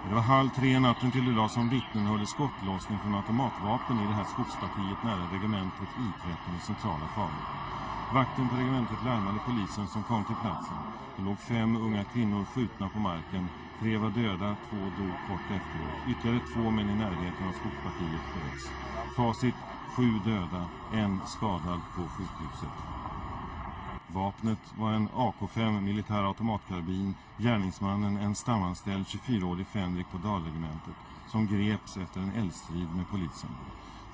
Det var 2:30 natten till idag som vittnen hörde skottlossning från automatvapen i det här skogspartiet nära regementet I13 i centrala Falun. Vakten på regementet larmade polisen som kom till platsen. Det låg 5 unga kvinnor skjutna på marken. 3 var döda, 2 dog kort efteråt. Ytterligare 2 män i närheten av skogspartiet sköts. Facit: 7 döda, 1 skadad på sjukhuset. Vapnet var en AK5 militär automatkarbin, gärningsmannen en stamanställd 24-årig fänrik på Dalregementet som greps efter en eldstrid med polisen.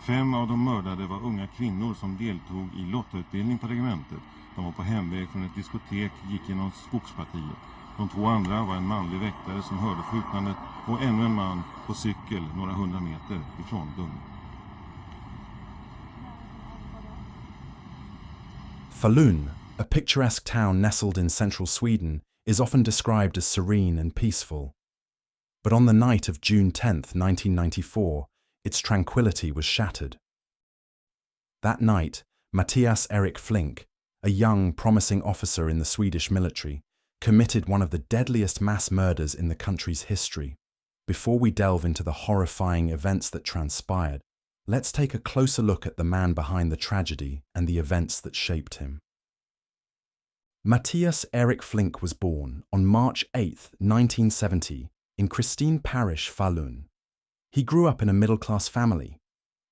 5 av de mördade var unga kvinnor som deltog i lottautbildning på regementet. De var på hemväg från ett diskotek, gick genom skogspartiet. De 2 andra var en manlig väktare som hörde skjutandet och ännu en man på cykel några 100 meter ifrån Gunnar. Falun, a picturesque town nestled in central Sweden, is often described as serene and peaceful. But on the night of June 10th, 1994, its tranquility was shattered. That night, Mattias Flink, a young, promising officer in the Swedish military, committed one of the deadliest mass murders in the country's history. Before we delve into the horrifying events that transpired, let's take a closer look at the man behind the tragedy and the events that shaped him. Mattias Flink was born on March 8, 1970, in Christine Parish, Falun. He grew up in a middle-class family.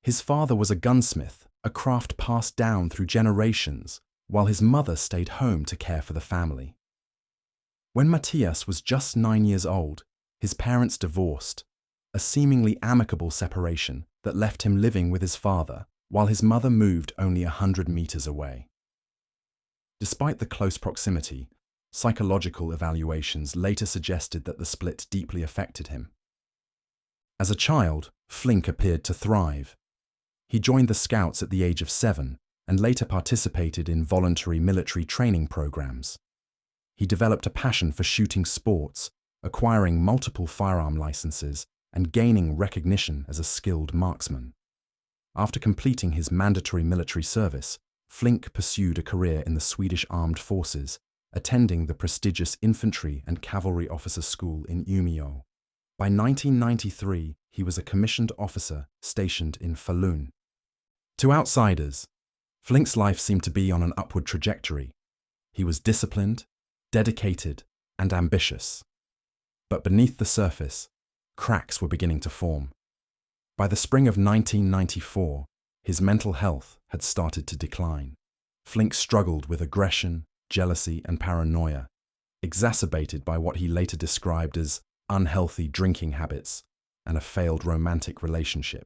His father was a gunsmith, a craft passed down through generations, while his mother stayed home to care for the family. When Mattias was just 9 years old, his parents divorced, a seemingly amicable separation that left him living with his father, while his mother moved only 100 meters away. Despite the close proximity, psychological evaluations later suggested that the split deeply affected him. As a child, Flink appeared to thrive. He joined the Scouts at the age of 7 and later participated in voluntary military training programs. He developed a passion for shooting sports, acquiring multiple firearm licenses and gaining recognition as a skilled marksman. After completing his mandatory military service, Flink pursued a career in the Swedish Armed Forces, attending the prestigious Infantry and Cavalry Officer School in Umeå. By 1993, he was a commissioned officer stationed in Falun. To outsiders, Flink's life seemed to be on an upward trajectory. He was disciplined, dedicated, and ambitious. But beneath the surface, cracks were beginning to form. By the spring of 1994, his mental health had started to decline. Flink struggled with aggression, jealousy, and paranoia, exacerbated by what he later described as unhealthy drinking habits and a failed romantic relationship.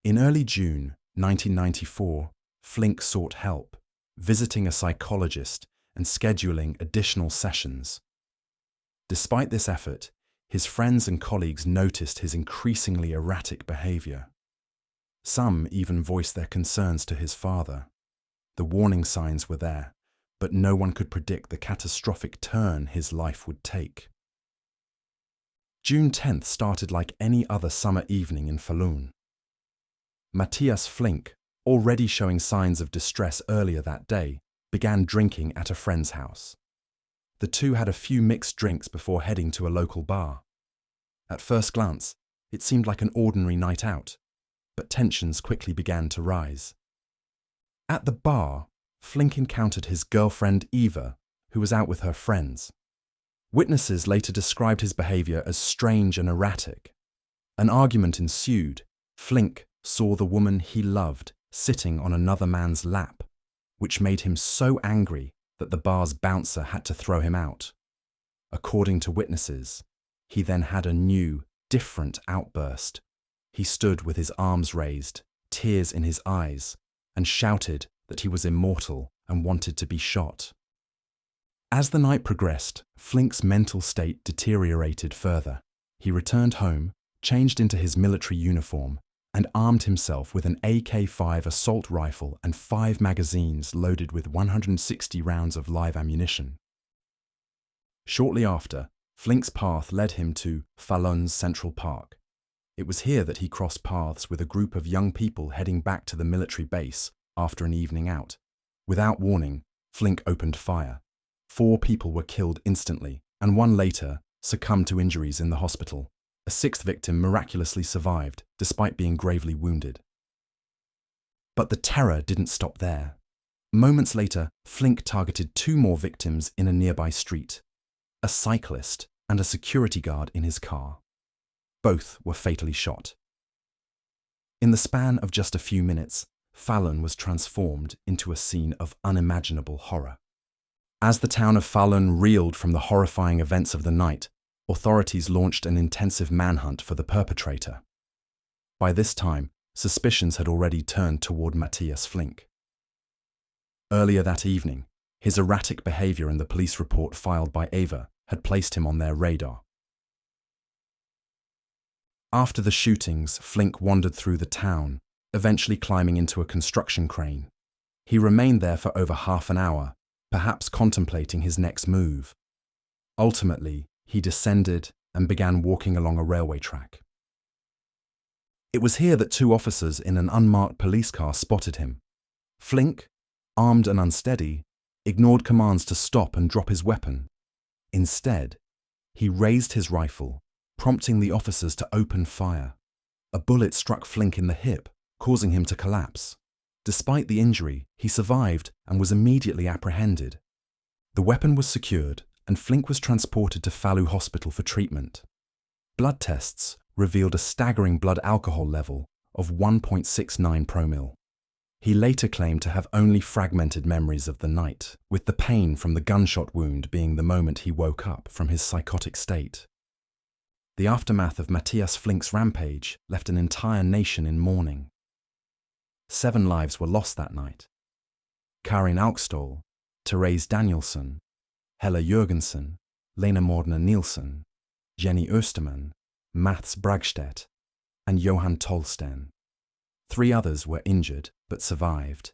In early June 1994, Flink sought help, visiting a psychologist and scheduling additional sessions. Despite this effort, his friends and colleagues noticed his increasingly erratic behavior. Some even voiced their concerns to his father. The warning signs were there, but no one could predict the catastrophic turn his life would take. June 10th started like any other summer evening in Falun. Mattias Flink, already showing signs of distress earlier that day, began drinking at a friend's house. The two had a few mixed drinks before heading to a local bar. At first glance, it seemed like an ordinary night out, but tensions quickly began to rise. At the bar, Flink encountered his girlfriend Eva, who was out with her friends. Witnesses later described his behavior as strange and erratic. An argument ensued. Flink saw the woman he loved sitting on another man's lap, which made him so angry that the bar's bouncer had to throw him out. According to witnesses, he then had a new, different outburst. He stood with his arms raised, tears in his eyes, and shouted that he was immortal and wanted to be shot. As the night progressed, Flink's mental state deteriorated further. He returned home, changed into his military uniform, and armed himself with an AK-5 assault rifle and 5 magazines loaded with 160 rounds of live ammunition. Shortly after, Flink's path led him to Falun's Central Park. It was here that he crossed paths with a group of young people heading back to the military base after an evening out. Without warning, Flink opened fire. 4 people were killed instantly, and 1 later succumbed to injuries in the hospital. A sixth victim miraculously survived, despite being gravely wounded. But the terror didn't stop there. Moments later, Flink targeted two more victims in a nearby street, a cyclist and a security guard in his car. Both were fatally shot. In the span of just a few minutes, Falun was transformed into a scene of unimaginable horror. As the town of Falun reeled from the horrifying events of the night, authorities launched an intensive manhunt for the perpetrator. By this time, suspicions had already turned toward Mattias Flink. Earlier that evening, his erratic behavior in the police report filed by Ava had placed him on their radar. After the shootings, Flink wandered through the town, eventually climbing into a construction crane. He remained there for over half an hour, perhaps contemplating his next move. Ultimately, he descended and began walking along a railway track. It was here that two officers in an unmarked police car spotted him. Flink, armed and unsteady, ignored commands to stop and drop his weapon. Instead, he raised his rifle, prompting the officers to open fire. A bullet struck Flink in the hip, causing him to collapse. Despite the injury, he survived and was immediately apprehended. The weapon was secured, and Flink was transported to Falun Hospital for treatment. Blood tests revealed a staggering blood alcohol level of 1.69 promille. He later claimed to have only fragmented memories of the night, with the pain from the gunshot wound being the moment he woke up from his psychotic state. The aftermath of Mattias Flink's rampage left an entire nation in mourning. 7 lives were lost that night. Karin Alkstol, Therese Danielsson, Hella Jørgensen, Lena Mordner Nielsen, Jenny Österman, Mats Bragstedt, and Johan Tolsten. 3 others were injured but survived.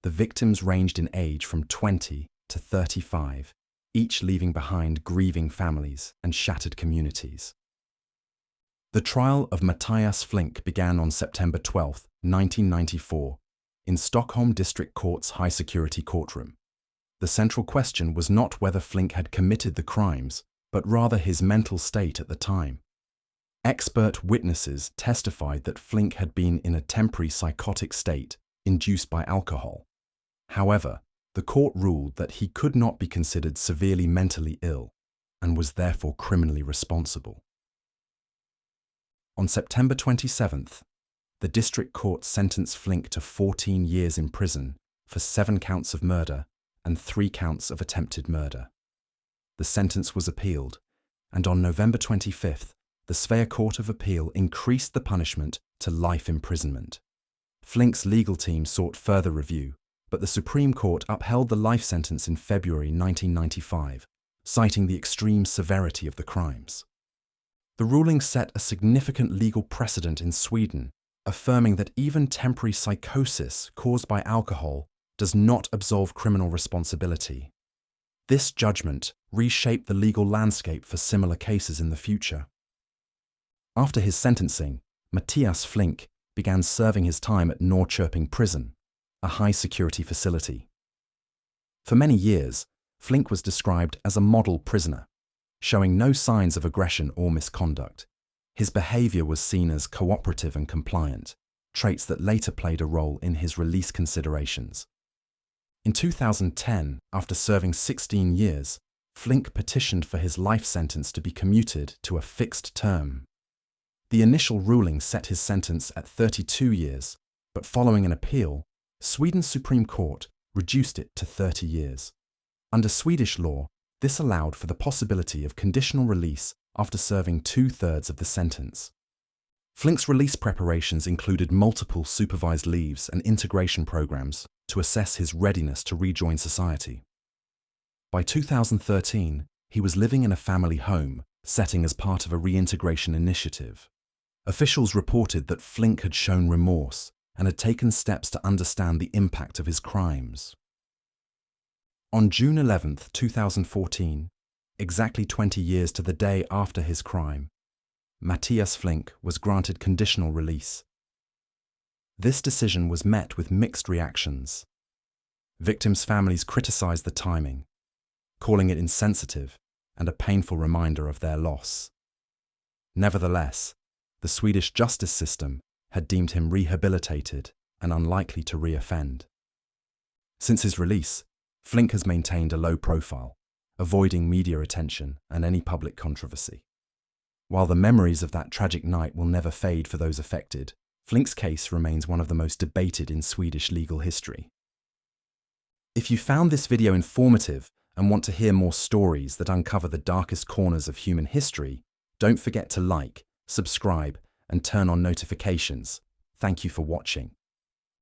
The victims ranged in age from 20 to 35, each leaving behind grieving families and shattered communities. The trial of Mattias Flink began on September 12, 1994, in Stockholm District Court's high-security courtroom. The central question was not whether Flink had committed the crimes, but rather his mental state at the time. Expert witnesses testified that Flink had been in a temporary psychotic state induced by alcohol. However, the court ruled that he could not be considered severely mentally ill and was therefore criminally responsible. On September 27th, the district court sentenced Flink to 14 years in prison for 7 counts of murder and 3 counts of attempted murder. The sentence was appealed, and on November 25th, the Svea Court of Appeal increased the punishment to life imprisonment. Flink's legal team sought further review, but the Supreme Court upheld the life sentence in February 1995, citing the extreme severity of the crimes. The ruling set a significant legal precedent in Sweden, affirming that even temporary psychosis caused by alcohol does not absolve criminal responsibility. This judgment reshaped the legal landscape for similar cases in the future. After his sentencing, Mattias Flink began serving his time at Norrköping Prison, a high-security facility. For many years, Flink was described as a model prisoner, showing no signs of aggression or misconduct. His behavior was seen as cooperative and compliant, traits that later played a role in his release considerations. In 2010, after serving 16 years, Flink petitioned for his life sentence to be commuted to a fixed term. The initial ruling set his sentence at 32 years, but following an appeal, Sweden's Supreme Court reduced it to 30 years. Under Swedish law, this allowed for the possibility of conditional release after serving 2/3 of the sentence. Flink's release preparations included multiple supervised leaves and integration programs to assess his readiness to rejoin society. By 2013, he was living in a family home setting as part of a reintegration initiative. Officials reported that Flink had shown remorse and had taken steps to understand the impact of his crimes. On June 11, 2014, exactly 20 years to the day after his crime, Mattias Flink was granted conditional release. This decision was met with mixed reactions. Victims' families criticized the timing, calling it insensitive and a painful reminder of their loss. Nevertheless, the Swedish justice system had deemed him rehabilitated and unlikely to re-offend. Since his release, Flink has maintained a low profile, avoiding media attention and any public controversy. While the memories of that tragic night will never fade for those affected, Flink's case remains one of the most debated in Swedish legal history. If you found this video informative and want to hear more stories that uncover the darkest corners of human history, don't forget to like, subscribe, and turn on notifications. Thank you for watching.